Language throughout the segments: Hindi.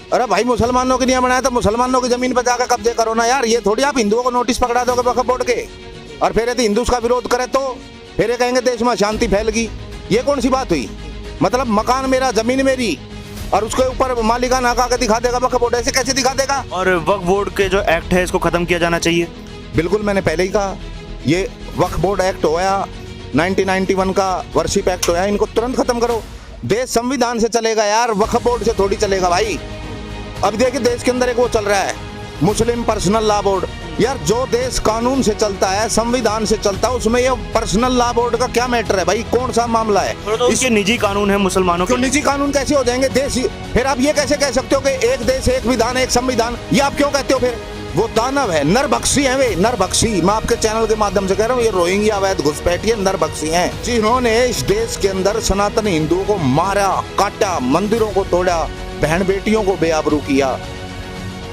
अरे भाई मुसलमानों की नहीं बनाया तो मुसलमानों की जमीन पर जाकर कब्जे करो ना यार। ये थोड़ी आप हिंदुओं को नोटिस पकड़ा दोगे वक्फ बोर्ड के, और फिर यदि हिंदू का विरोध करे तो फिर ये कहेंगे देश में शांति फैल गई। ये कौन सी बात हुई? मतलब मकान मेरा, जमीन मेरी, और उसके ऊपर मालिकाना हक आके दिखा देगा वक्फ बोर्ड? ऐसे कैसे दिखा देगा? और वक्फ बोर्ड के जो एक्ट है इसको खत्म किया जाना चाहिए। बिल्कुल, मैंने पहले ही कहा, ये वक्फ बोर्ड एक्ट होया 1991 का, वर्शिप एक्ट होया, इनको तुरंत खत्म करो। देश संविधान से चलेगा यार, वक्फ बोर्ड से थोड़ी चलेगा भाई। अब देखिए देश के अंदर एक वो चल रहा है मुस्लिम पर्सनल लॉ बोर्ड। यार जो देश कानून से चलता है, संविधान से चलता है, उसमें ये पर्सनल लॉ बोर्ड का क्या मैटर है भाई? कौन सा मामला है? तो इसके निजी कानून है मुसलमानों के। निजी कानून कैसे हो जाएंगे देश? फिर आप ये कैसे कह सकते हो कि एक देश एक विधान एक संविधान? ये आप क्यों कहते हो? फिर वो दानव है, नरभक्षी है वे, नरभक्षी। मैं आपके चैनल के माध्यम से कह रहा हूँ, ये रोहिंग्या अवैध घुसपैठिए नरभक्षी हैं, जिन्होंने इस देश के अंदर सनातन हिंदुओं को मारा, काटा, मंदिरों को तोड़ा, बहन बेटियों को बेआबरू किया।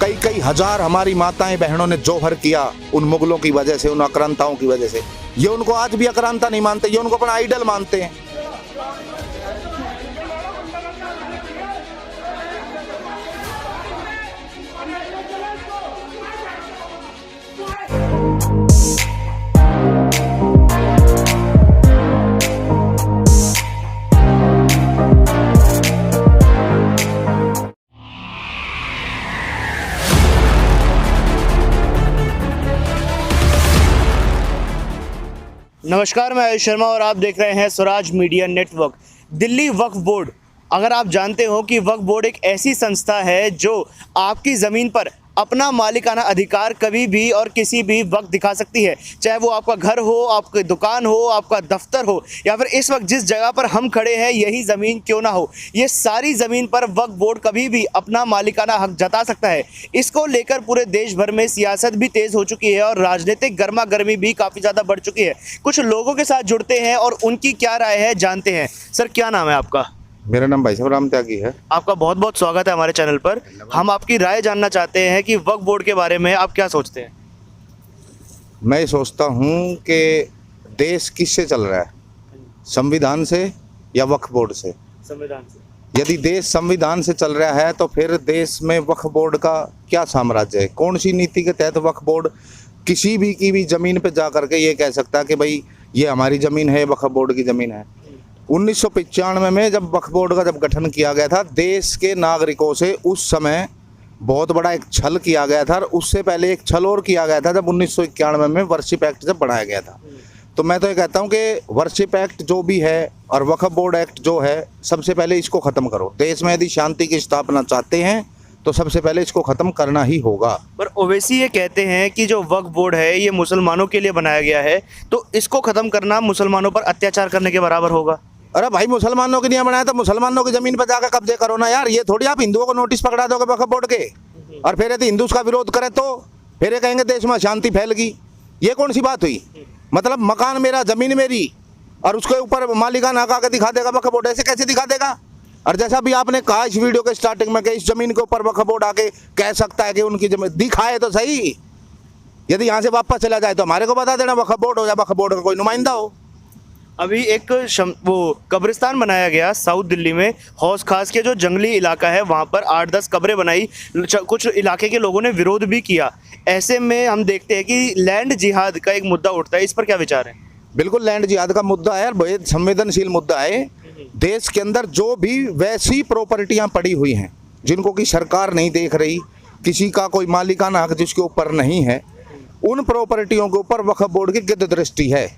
कई कई हजार हमारी माताएं बहनों ने जोहर किया उन मुगलों की वजह से, उन आक्रांताओं की वजह से। ये उनको आज भी आक्रांता नहीं मानते, ये उनको अपना आइडल मानते हैं। नमस्कार, मैं आयुष शर्मा और आप देख रहे हैं Swaraj media network. Delhi Waqf board, अगर आप जानते हो कि वक्फ बोर्ड एक ऐसी संस्था है जो आपकी ज़मीन पर अपना मालिकाना अधिकार कभी भी और किसी भी वक्त दिखा सकती है, चाहे वो आपका घर हो, आपकी दुकान हो, आपका दफ्तर हो, या फिर इस वक्त जिस जगह पर हम खड़े हैं यही ज़मीन क्यों ना हो। ये सारी ज़मीन पर वक्फ बोर्ड कभी भी अपना मालिकाना हक जता सकता है। इसको लेकर पूरे देश भर में सियासत भी तेज़ हो चुकी है और राजनीतिक गर्मा गर्मी भी काफ़ी ज़्यादा बढ़ चुकी है। कुछ लोगों के साथ जुड़ते हैं और उनकी क्या राय है जानते हैं। सर, क्या नाम है आपका? मेरा नाम भाई साहब राम त्यागी है। आपका बहुत बहुत स्वागत है हमारे चैनल पर। हम आपकी राय जानना चाहते हैं कि वक्फ बोर्ड के बारे में आप क्या सोचते हैं? मैं सोचता हूँ कि देश किससे चल रहा है, संविधान से या वक्फ बोर्ड से? संविधान से। यदि देश संविधान से चल रहा है तो फिर देश में वक्फ बोर्ड का क्या साम्राज्य है? कौन सी नीति के तहत वक्फ बोर्ड किसी भी की भी ज़मीन पे जा करके ये कह सकता है कि भाई ये हमारी ज़मीन है, वक्फ बोर्ड की ज़मीन है? 1995 में जब वक्फ बोर्ड का जब गठन किया गया था, देश के नागरिकों से उस समय बहुत बड़ा एक छल किया गया था, और उससे पहले एक छल और किया गया था जब 1991 में वर्शिप एक्ट जब बनाया गया था। तो मैं तो ये कहता हूँ कि वर्शिप एक्ट जो भी है और वक्फ बोर्ड एक्ट जो है, सबसे पहले इसको ख़त्म करो। देश में यदि शांति की स्थापना चाहते हैं तो सबसे पहले इसको ख़त्म करना ही होगा। पर ओवैसी ये कहते हैं कि जो वक्फ बोर्ड है ये मुसलमानों के लिए बनाया गया है, तो इसको ख़त्म करना मुसलमानों पर अत्याचार करने के बराबर होगा। अरे भाई मुसलमानों की नहीं बनाया तो मुसलमानों की जमीन पर जाकर कब्जे करो ना यार। ये थोड़ी आप हिंदुओं को नोटिस पकड़ा दोगे वक्फ बोर्ड के, और फिर यदि हिंदू का विरोध करे तो फिर ये कहेंगे देश में शांति फैल गई। ये कौन सी बात हुई? मतलब मकान मेरा, जमीन मेरी, और उसके ऊपर मालिकाना हक आके दिखा देगा वक्फ बोर्ड? ऐसे कैसे दिखा देगा? और जैसा भी आपने कहा इस वीडियो के स्टार्टिंग में कि इस जमीन के ऊपर वक्फ बोर्ड आके कह सकता है कि उनकी जमीन, दिखाए तो सही। यदि यहाँ से वापस चला जाए तो हमारे को बता देना, वक्फ बोर्ड हो या वक्फ बोर्ड का कोई नुमाइंदा हो। अभी एक वो कब्रिस्तान बनाया गया साउथ दिल्ली में, हौस खास के जो जंगली इलाका है वहाँ पर 8-10 कब्रें बनाई। कुछ इलाके के लोगों ने विरोध भी किया। ऐसे में हम देखते हैं कि लैंड जिहाद का एक मुद्दा उठता है, इस पर क्या विचार है? बिल्कुल, लैंड जिहाद का मुद्दा है, बहुत संवेदनशील मुद्दा है। देश के अंदर जो भी वैसी प्रॉपर्टियां पड़ी हुई हैं जिनको कि सरकार नहीं देख रही, किसी का कोई मालिकाना हक जिसके ऊपर नहीं है, उन प्रॉपर्टियों के ऊपर वक्फ बोर्ड की गिद्ध दृष्टि है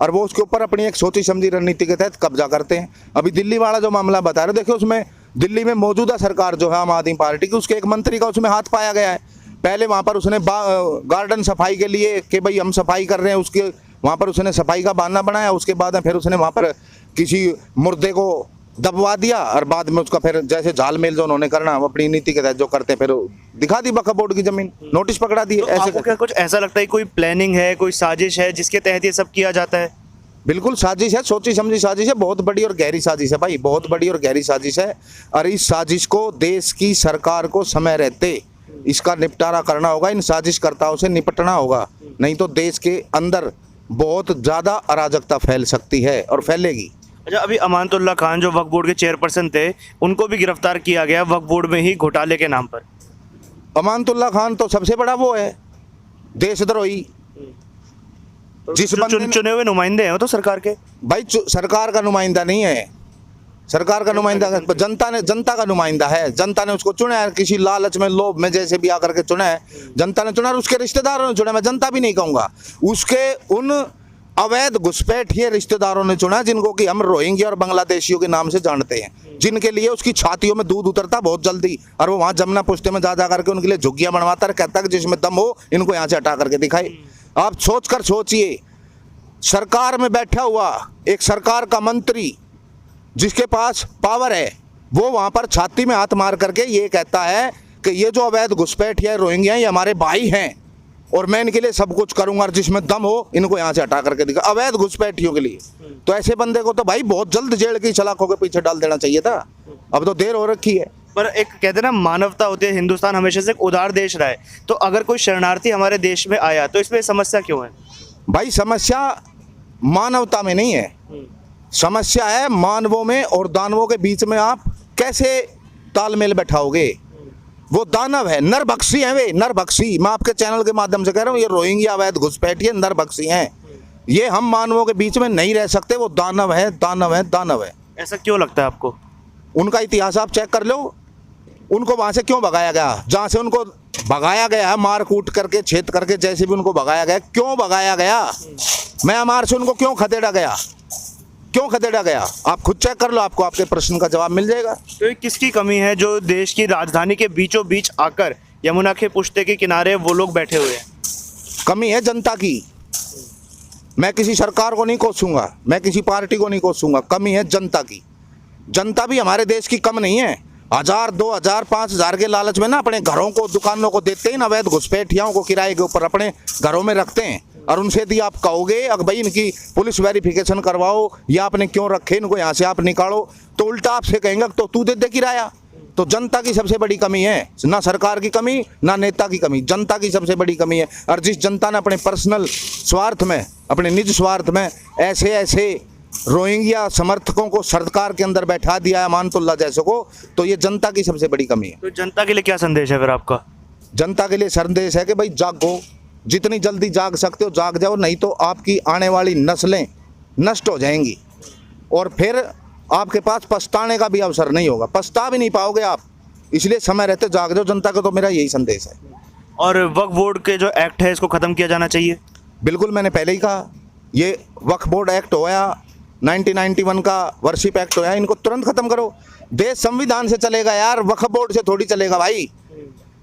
और वो उसके ऊपर अपनी एक सोची समझी रणनीति के तहत कब्जा करते हैं। अभी दिल्ली वाला जो मामला बता रहे, देखिए उसमें दिल्ली में मौजूदा सरकार जो है आम आदमी पार्टी की, उसके एक मंत्री का उसमें हाथ पाया गया है। पहले वहाँ पर उसने गार्डन सफाई के लिए कि भाई हम सफाई कर रहे हैं, उसके वहाँ पर उसने सफाई का बहाना बनाया। उसके बाद फिर उसने वहाँ पर किसी मुर्दे को दबवा दिया और बाद में उसका फिर जैसे झालमेल जो उन्होंने करना अपनी नीति के तहत जो करते हैं, फिर दिखा दी वक्फ बोर्ड की जमीन, नोटिस पकड़ा दिए। तो ऐसे आपको क्या कुछ ऐसा लगता है कोई प्लानिंग है, कोई साजिश है जिसके तहत ये सब किया जाता है? बिल्कुल साजिश है, सोची समझी साजिश है, बहुत बड़ी और गहरी साजिश है भाई, बहुत बड़ी और गहरी साजिश है। और इस साजिश को देश की सरकार को समय रहते इसका निपटारा करना होगा, इन साजिशकर्ताओं से निपटना होगा, नहीं तो देश के अंदर बहुत ज़्यादा अराजकता फैल सकती है और फैलेगी। अच्छा, अभी अमानतुल्लाह खान जो वक्फ बोर्ड के चेयरपर्सन थे, उनको भी गिरफ्तार किया गया वक्फ बोर्ड में ही घोटाले के नाम पर। अमानतुल्लाह खान तो सबसे बड़ा वो है देशद्रोही, जिस बंदे ने चुने हुए नुमाइंदे हैं वो तो सरकार के। भाई सरकार का नुमाइंदा नहीं है, सरकार का नुमाइंदा जनता का नुमाइंदा है। जनता ने उसको चुना है, किसी लालच में लोभ में जैसे भी आकर के चुना है, जनता ने चुना और उसके रिश्तेदारों ने चुना। मैं जनता भी नहीं कहूँगा, उसके उन अवैध घुसपैठिए रिश्तेदारों ने चुना जिनको कि हम रोहिंग्या और बांग्लादेशियों के नाम से जानते हैं, जिनके लिए उसकी छातियों में दूध उतरता बहुत जल्दी, और वो वहाँ जमुना पुश्ते में जा करके उनके लिए झुग्गियाँ बनवाता है, कहता है कि जिसमें दम हो इनको यहाँ से हटा करके दिखाए। आप सोचिए, सरकार में बैठा हुआ एक सरकार का मंत्री जिसके पास पावर है, वो वहाँ पर छाती में हाथ मार करके ये कहता है कि ये जो अवैध घुसपैठिए रोहिंग्या ये हमारे भाई हैं और मैं इनके लिए सब कुछ करूंगा और जिसमें दम हो इनको यहाँ से हटा करके दिखा, अवैध घुसपैठियों के लिए। तो ऐसे बंदे को तो भाई बहुत जल्द जेल की सलाखों के पीछे डाल देना चाहिए था, अब तो देर हो रखी है। पर एक कहते हैं ना, मानवता होती है, हिंदुस्तान हमेशा से एक उदार देश रहा है, तो अगर कोई शरणार्थी हमारे देश में आया तो इसमें समस्या क्यों है? भाई समस्या मानवता में नहीं है, समस्या है मानवों में और दानवों के बीच में। आप कैसे तालमेल बैठाओगे? वो दानव है, नरभक्षी है, वे नरभक्षी। मैं आपके चैनल के माध्यम से कह रहा हूँ, ये रोहिंग्या अवैध घुसपैठिए नरभक्षी हैं, ये हम मानवों के बीच में नहीं रह सकते। वो दानव है, दानव है, दानव है। ऐसा क्यों लगता है आपको? उनका इतिहास आप चेक कर लो, उनको वहाँ से क्यों भगाया गया, जहाँ से उनको भगाया गया है, मार कूट करके छेद करके जैसे भी उनको भगाया गया, क्यों भगाया गया? म्यांमार से उनको क्यों खदेड़ा गया, क्यों खदेड़ा गया? आप खुद चेक कर लो, आपको आपके प्रश्न का जवाब मिल जाएगा। तो ये किसकी कमी है जो देश की राजधानी के बीचों बीच आकर यमुना के पुश्ते के किनारे वो लोग बैठे हुए हैं? कमी है जनता की। मैं किसी सरकार को नहीं कोसूंगा, मैं किसी पार्टी को नहीं कोसूंगा, कमी है जनता की। जनता भी हमारे देश की कम नहीं है। 1000, 2000, 5000 के लालच में ना अपने घरों को, दुकानों को देते हैं, अवैध घुसपैठियों को किराए के ऊपर अपने घरों में रखते हैं, और उनसे यदि आप कहोगे अब भाई इनकी पुलिस वेरिफिकेशन करवाओ या आपने क्यों रखे इनको यहाँ से आप निकालो, तो उल्टा आपसे कहेंगे तो तू दे किराया। तो जनता की सबसे बड़ी कमी है, ना सरकार की कमी ना नेता की कमी, जनता की सबसे बड़ी कमी है। और जिस जनता ने अपने पर्सनल स्वार्थ में, अपने निज स्वार्थ में ऐसे रोहिंग्या समर्थकों को सरकार के अंदर बैठा दिया है, अमानतुल्लाह जैसे को, तो ये जनता की सबसे बड़ी कमी है। तो जनता के लिए क्या संदेश है फिर आपका? जनता के लिए संदेश है कि भाई जागो, जितनी जल्दी जाग सकते हो जाग जाओ, नहीं तो आपकी आने वाली नस्लें नष्ट हो जाएंगी और फिर आपके पास पछताने का भी अवसर नहीं होगा, पछता भी नहीं पाओगे आप। इसलिए समय रहते जाग जाओ, जनता को तो मेरा यही संदेश है। और वक्फ बोर्ड के जो एक्ट है इसको ख़त्म किया जाना चाहिए? बिल्कुल, मैंने पहले ही कहा, ये वक्फ बोर्ड एक्ट होया 1991 का वर्शिप एक्ट होया, इनको तुरंत खत्म करो। देश संविधान से चलेगा यार, वक्फ बोर्ड से थोड़ी चलेगा भाई।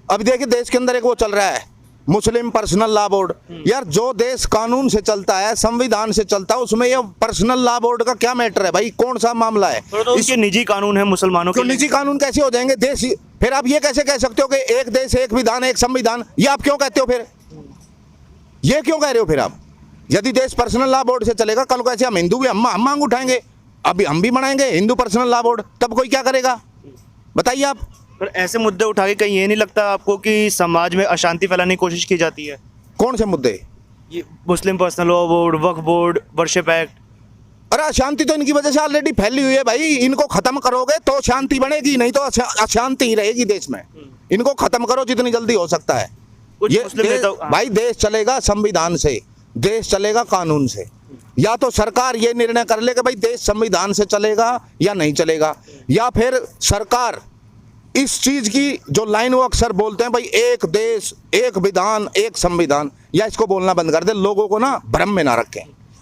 अब देखिए देश के अंदर एक वो चल रहा है मुस्लिम पर्सनल लॉ बोर्ड। यार जो देश कानून से चलता है, संविधान से चलता है, उसमें ये पर्सनल लॉ बोर्ड का क्या मैटर है भाई? कौन सा मामला है? तो इसके निजी कानून है मुसलमानों के। निजी कानून कैसे हो जाएंगे देश? फिर आप ये कैसे कह सकते हो कि एक देश एक विधान एक संविधान? ये आप क्यों कहते हो फिर? ये क्यों कह रहे हो फिर आप? यदि देश पर्सनल लॉ बोर्ड से चलेगा, कल को ऐसे हम हिंदू भी हम मांग उठाएंगे, अभी हम भी बनाएंगे हिंदू पर्सनल लॉ बोर्ड, तब कोई क्या करेगा बताइए आप? पर ऐसे मुद्दे उठा के कहीं ये नहीं लगता आपको कि समाज में अशांति फैलाने की कोशिश की जाती है? कौन से मुद्दे? ये मुस्लिम पर्सनल लॉ बोर्ड, वक्फ बोर्ड, वर्शिप एक्ट। अरे अशांति तो इनकी वजह से ऑलरेडी फैली हुई है भाई। इनको खत्म करोगे तो शांति बनेगी, नहीं तो अशांति ही रहेगी देश में। इनको खत्म करो जितनी जल्दी हो सकता है। ये भाई देश चलेगा संविधान से, देश चलेगा कानून से। या तो सरकार ये निर्णय कर ले कि भाई देश संविधान से चलेगा या नहीं चलेगा, या फिर सरकार इस चीज की जो लाइन वो अक्सर बोलते हैं भाई एक देश एक विधान एक संविधान, या इसको बोलना बंद कर दे, लोगों को ना भ्रम में ना रखें।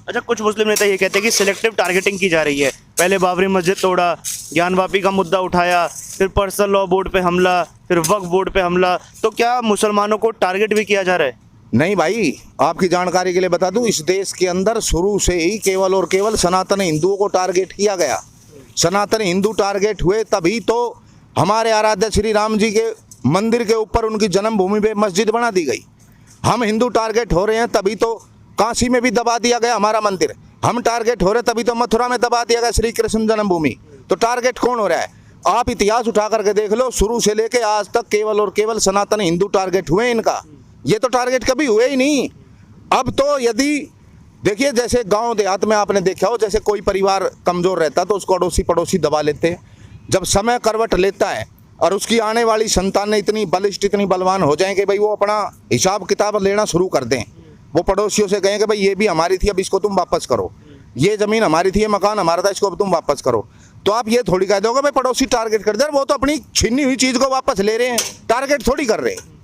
अच्छा, कुछ मुस्लिम नेता ये कहते हैं कि सिलेक्टिव टारगेटिंग की जा रही है। पहले बाबरी मस्जिद तोड़ा, ज्ञानवापी का मुद्दा उठाया, फिर पर्सनल लॉ बोर्ड पे हमला, फिर वक्फ बोर्ड पे हमला, तो क्या मुसलमानों को टारगेट भी किया जा रहा है? नहीं भाई, आपकी जानकारी के लिए बता दूं, इस देश के अंदर शुरू से ही केवल और केवल सनातन हिंदुओं को टारगेट किया गया। सनातन हिंदू टारगेट हुए तभी तो हमारे आराध्य श्री राम जी के मंदिर के ऊपर उनकी जन्मभूमि पे मस्जिद बना दी गई। हम हिंदू टारगेट हो रहे हैं तभी तो काशी में भी दबा दिया गया हमारा मंदिर। हम टारगेट हो रहे तभी तो मथुरा में दबा दिया गया श्री कृष्ण जन्मभूमि। तो टारगेट कौन हो रहा है? आप इतिहास उठा करके देख लो, शुरू से लेके आज तक केवल और केवल सनातन हिंदू टारगेट हुए इनका। ये तो टारगेट कभी हुए ही नहीं। अब तो यदि देखिए जैसे गांव देहात में आपने देखा हो, जैसे कोई परिवार कमजोर रहता तो उसको अड़ोसी पड़ोसी दबा लेते हैं। जब समय करवट लेता है और उसकी आने वाली संतानें इतनी बलिष्ठ इतनी बलवान हो जाएं कि भाई वो अपना हिसाब किताब लेना शुरू कर दें, वो पड़ोसियों से कहें कि भाई ये भी हमारी थी अब इसको तुम वापस करो, ये ज़मीन हमारी थी ये मकान हमारा था इसको अब तुम वापस करो, तो आप ये थोड़ी कह दोगे भाई पड़ोसी टारगेट कर दे, वो तो अपनी छीनी हुई चीज़ को वापस ले रहे हैं, टारगेट थोड़ी कर रहे हैं।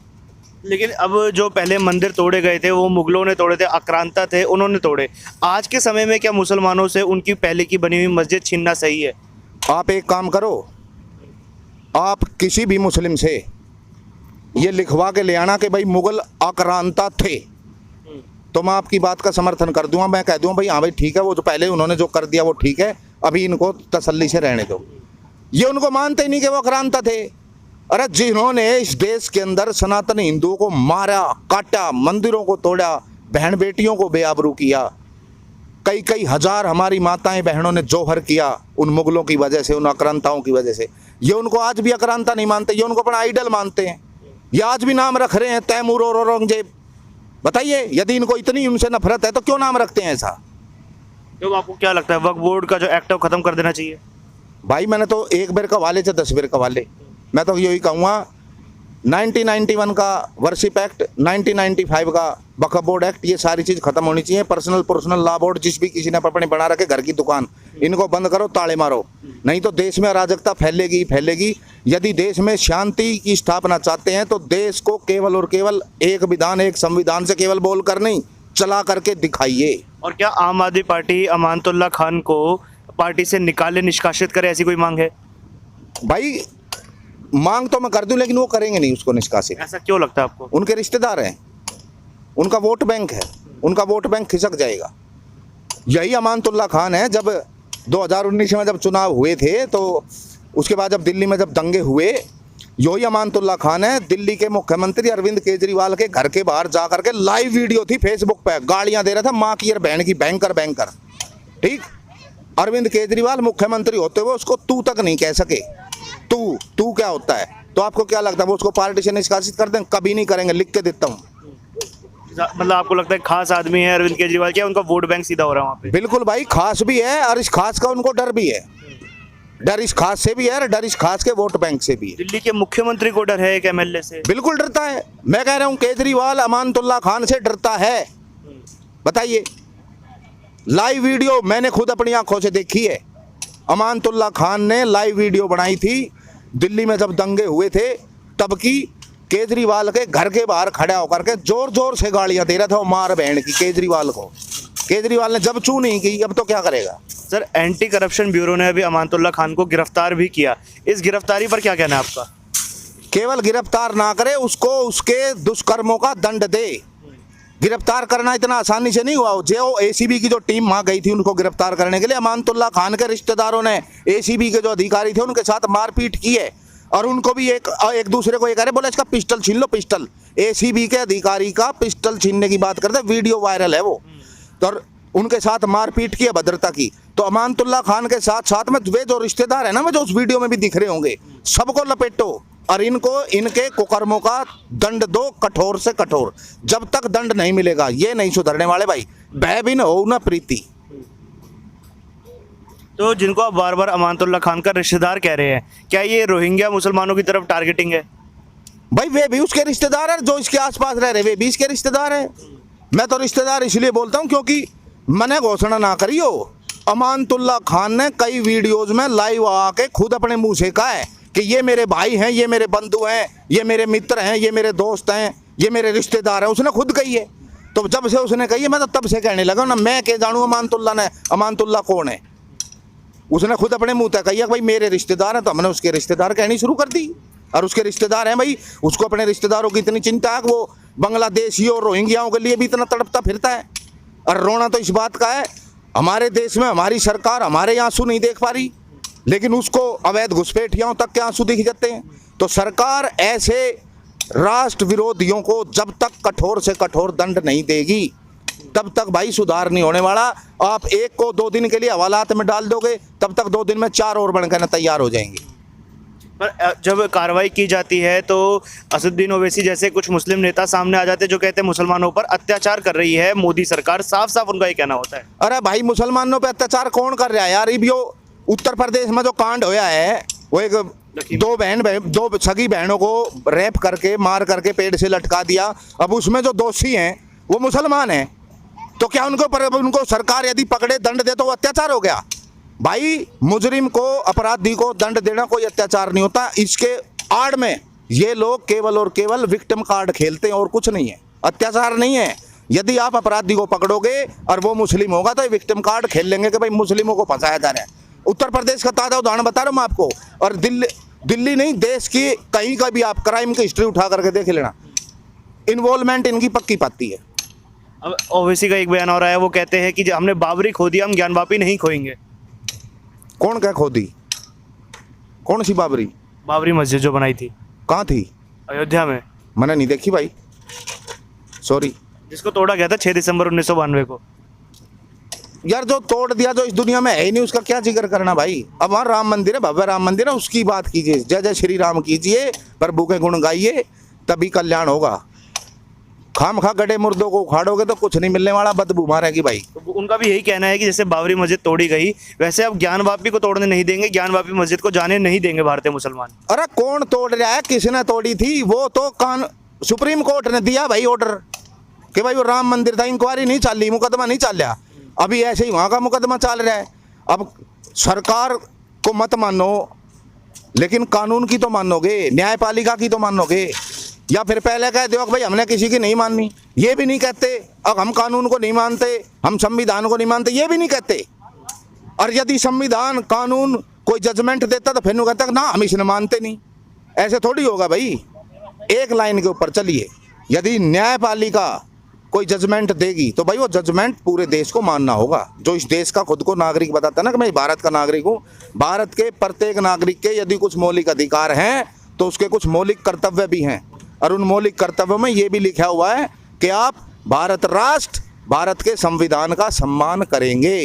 लेकिन अब जो पहले मंदिर तोड़े गए थे वो मुगलों ने तोड़े थे, आक्रांता थे उन्होंने तोड़े। आज के समय में क्या मुसलमानों से उनकी पहले की बनी हुई मस्जिद छीनना सही है? आप एक काम करो, आप किसी भी मुस्लिम से ये लिखवा के ले आना कि भाई मुगल आक्रांता थे, तो मैं आपकी बात का समर्थन कर दूंगा। मैं कह दूंगा भाई हाँ भाई ठीक है, वो जो पहले उन्होंने जो कर दिया वो ठीक है, अभी इनको तसल्ली से रहने दो। ये उनको मानते ही नहीं कि वो आक्रांता थे। अरे जिन्होंने इस देश के अंदर सनातन हिंदुओं को मारा काटा, मंदिरों को तोड़ा, बहन बेटियों को बेआबरू किया, कई कई हजार हमारी माताएं बहनों ने जोहर किया उन मुगलों की वजह से, उन आक्रांताओं की वजह से, ये उनको आज भी आक्रांता नहीं मानते, ये उनको अपना आइडल मानते हैं। ये आज भी नाम रख रहे हैं तैमूर और औरंगजेब। बताइए यदि इनको इतनी उनसे नफरत है तो क्यों नाम रखते हैं ऐसा? तो आपको क्या लगता है वक्फ बोर्ड का जो एक्ट है वो खत्म कर देना चाहिए? भाई मैंने तो एक बेर का वाले से 10 बेर का वाले, मैं तो यही कहूँगा 1991 का वर्शिप एक्ट, 1995 का वक्फ बोर्ड एक्ट, ये सारी चीज़ खत्म होनी चाहिए। पर्सनल लॉ बोर्ड जिस भी किसी ने अपने बना रखे घर की दुकान, इनको बंद करो, ताले मारो, नहीं तो देश में अराजकता फैलेगी फैलेगी। यदि देश में शांति की स्थापना चाहते हैं तो देश को केवल और केवल एक विधान एक संविधान से केवल बोल कर नहीं, चला करके दिखाइए। और क्या आम आदमी पार्टी अमानतुल्लाह खान को पार्टी से निकाले, निष्कासित करे, ऐसी कोई मांग है? भाई मांग तो मैं कर दूं लेकिन वो करेंगे नहीं उसको निष्कासित। ऐसा क्यों लगता है आपको? उनके रिश्तेदार हैं, उनका वोट बैंक है, उनका वोट बैंक खिसक जाएगा। यही अमानतुल्लाह खान है, जब 2019 में जब चुनाव हुए थे तो उसके बाद जब दिल्ली में जब दंगे हुए, यही अमानतुल्लाह खान है दिल्ली के मुख्यमंत्री अरविंद केजरीवाल के घर के बाहर जा करके लाइव वीडियो थी फेसबुक पे, गालियां दे रहा था माँ की और बहन की, बैंकर। ठीक, अरविंद केजरीवाल मुख्यमंत्री होते हुए उसको तू तक नहीं कह सके। तू क्या होता है? तो आपको क्या लगता है वो उसको पार्टी से निष्कासित कर दें? कभी नहीं करेंगे, लिख के देता हूँ। मतलब आपको लगता है खास आदमी है अरविंद केजरीवाल, क्या उनका वोट बैंक सीधा हो रहा है वहाँ पे? बिल्कुल भाई, खास भी है और इस खास का उनको डर भी है। डर इस खास से भी है और डर इस खास के वोट बैंक से भी है। दिल्ली के मुख्यमंत्री को डर है एक एमएलए से? बिल्कुल डरता है। मैं कह रहा हूँ केजरीवाल अमानतुल्लाह खान से डरता है। बताइए, लाइव वीडियो मैंने खुद अपनी आंखों से देखी है। अमानतुल्लाह खान ने लाइव वीडियो बनाई थी दिल्ली में जब दंगे हुए थे, तब की केजरीवाल के घर के बाहर खड़ा होकर के जोर जोर से गालियां दे रहा था वो मार बहन की केजरीवाल को। केजरीवाल ने जब चू नहीं की, अब तो क्या करेगा? सर, एंटी करप्शन ब्यूरो ने अभी अमानतुल्लाह खान को गिरफ्तार भी किया, इस गिरफ्तारी पर क्या कहना है आपका? केवल गिरफ्तार ना करे, उसको उसके दुष्कर्मों का दंड दे। गिरफ्तार करना इतना आसानी से नहीं हुआ। जो एसीबी की जो टीम वहां गई थी उनको गिरफ्तार करने के लिए, अमानतुल्लाह खान के रिश्तेदारों ने एसीबी के जो अधिकारी थे उनके साथ मारपीट की है और उनको भी एक दूसरे को ये कह रहे, बोले इसका पिस्टल छीन लो, पिस्टल। एसीबी के अधिकारी का पिस्टल छीनने की बात करते, वीडियो वायरल है वो। तो उनके साथ मारपीट की है भद्रता की। तो अमानतुल्लाह खान के साथ साथ में वे जो रिश्तेदार है ना, जो उस वीडियो में भी दिख रहे होंगे, सबको लपेटो और इनको इनके कुकर्मों का दंड दो, कठोर से कठोर। जब तक दंड नहीं मिलेगा ये नहीं सुधरने वाले भाई। भय भी न हो न प्रीति। तो जिनको आप बार बार अमानतुल्लाह खान का रिश्तेदार कह रहे हैं, क्या ये रोहिंग्या मुसलमानों की तरफ टारगेटिंग है? भाई वे भी उसके रिश्तेदार है, जो इसके आसपास रह रहे वे भी इसके रिश्तेदार है। मैं तो रिश्तेदार इसलिए बोलता हूँ क्योंकि मैंने घोषणा ना करी हो। अमानतुल्लाह खान ने कई वीडियोज में लाइव आके खुद अपने मुंह से कहा है कि ये मेरे भाई हैं, ये मेरे बंधु हैं, ये मेरे मित्र हैं, ये मेरे दोस्त हैं, ये मेरे रिश्तेदार हैं। उसने खुद कही है। तो जब से उसने कही है मैं तो तब से कहने लगा ना, मैं क्या जानूँ अमानतुल्लाह कौन है। उसने खुद अपने मुंह तक कही है भाई मेरे रिश्तेदार हैं, तो हमने उसके रिश्तेदार कहनी शुरू कर दी। और उसके रिश्तेदार हैं भाई, उसको अपने रिश्तेदारों की इतनी चिंता है कि वो बांग्लादेशियों और रोहिंग्याओं के लिए भी इतना तड़पता फिरता है। और रोना तो इस बात का है, हमारे देश में हमारी सरकार हमारे आंसू नहीं देख पा रही, लेकिन उसको अवैध घुसपैठियों तक के आंसू दिख जाते हैं। तो सरकार ऐसे राष्ट्र विरोधियों को जब तक कठोर से कठोर दंड नहीं देगी तब तक भाई सुधार नहीं होने वाला। आप एक को 2 दिन के लिए हवालात में डाल दोगे, तब तक 2 दिन में 4 और बनकर तैयार हो जाएंगे। पर जब कार्रवाई की जाती है तो असदुद्दीन ओवैसी जैसे कुछ मुस्लिम नेता सामने आ जाते हैं जो कहते हैं मुसलमानों पर अत्याचार कर रही है मोदी सरकार, साफ साफ उनका ये कहना होता है। अरे भाई मुसलमानों पे अत्याचार कौन कर रहा है यार? ये उत्तर प्रदेश में जो कांड होया है वो एक दो सगी बहनों को रेप करके मार करके पेड़ से लटका दिया। अब उसमें जो दोषी हैं वो मुसलमान हैं, तो क्या उनको सरकार यदि पकड़े दंड दे तो वो अत्याचार हो गया? भाई मुजरिम को, अपराधी को दंड देना कोई अत्याचार नहीं होता। इसके आड़ में ये लोग केवल और केवल विक्टिम कार्ड खेलते हैं और कुछ नहीं है, अत्याचार नहीं है। यदि आप अपराधी को पकड़ोगे और वो मुस्लिम होगा तो विक्टिम कार्ड खेल लेंगे कि भाई मुस्लिमों को फंसाया जा रहा है। उत्तर प्रदेश का ताज़ा उदाहरण बता रहा हूँ मैं आपको, और दिल्ली नहीं, देश की कहीं का भी आप क्राइम की हिस्ट्री उठा करके देख लेना, इन्वॉल्वमेंट इनकी पक्की पाती है। अब ओवैसी का एक बयान और आया, वो कहते हैं कि हमने बाबरी खो दिया, हम ज्ञानवापी नहीं खोएंगे। कौन क्या खो दी? कौन सी बाबरी? बाबरी मस्जिद जो बनाई थी, कहाँ थी? अयोध्या में। मैंने नहीं देखी भाई, सॉरी। जिसको तोड़ा गया था 6 दिसंबर 1992 को। यार जो तोड़ दिया, जो इस दुनिया में है ही नहीं, उसका क्या जिक्र करना भाई? अब वहाँ राम मंदिर है, भव्य राम मंदिर है, उसकी बात कीजिए, जय जय श्री राम कीजिए, प्रभु के गुण गाइए, तभी कल्याण होगा। खामखा गड्ढे मुर्दों को उखाड़ोगे तो कुछ नहीं मिलने वाला, बदबू मारेगी भाई। तो उनका भी यही कहना है कि जैसे बाबरी मस्जिद तोड़ी गई वैसे अब ज्ञानवापी को तोड़ने नहीं देंगे, ज्ञानवापी मस्जिद को जाने नहीं देंगे भारतीय मुसलमान। अरे कौन तोड़ रहा है? किसने तोड़ी थी? वो तो सुप्रीम कोर्ट ने दिया भाई ऑर्डर कि भाई वो राम मंदिर था, इंक्वायरी नहीं चल रही, मुकदमा नहीं चल रहा, अभी ऐसे ही वहाँ का मुकदमा चल रहा है। अब सरकार को मत मानो, लेकिन कानून की तो मानोगे, न्यायपालिका की तो मानोगे, या फिर पहले कह दो भाई हमने किसी की नहीं माननी, ये भी नहीं कहते। अब हम कानून को नहीं मानते, हम संविधान को नहीं मानते, ये भी नहीं कहते। और यदि संविधान, कानून कोई जजमेंट देता तो फिर वो कहता ना हम इसे मानते नहीं। ऐसे थोड़ी होगा भाई, एक लाइन के ऊपर चलिए। यदि न्यायपालिका कोई जजमेंट देगी तो भाई वो जजमेंट पूरे देश को मानना होगा। जो इस देश का खुद को नागरिक बताता है ना कि मैं भारत का नागरिक हूँ, भारत के प्रत्येक नागरिक के यदि कुछ मौलिक अधिकार हैं तो उसके कुछ मौलिक कर्तव्य भी हैं, और उन मौलिक कर्तव्यों में ये भी लिखा हुआ है कि आप भारत राष्ट्र, भारत के संविधान का सम्मान करेंगे।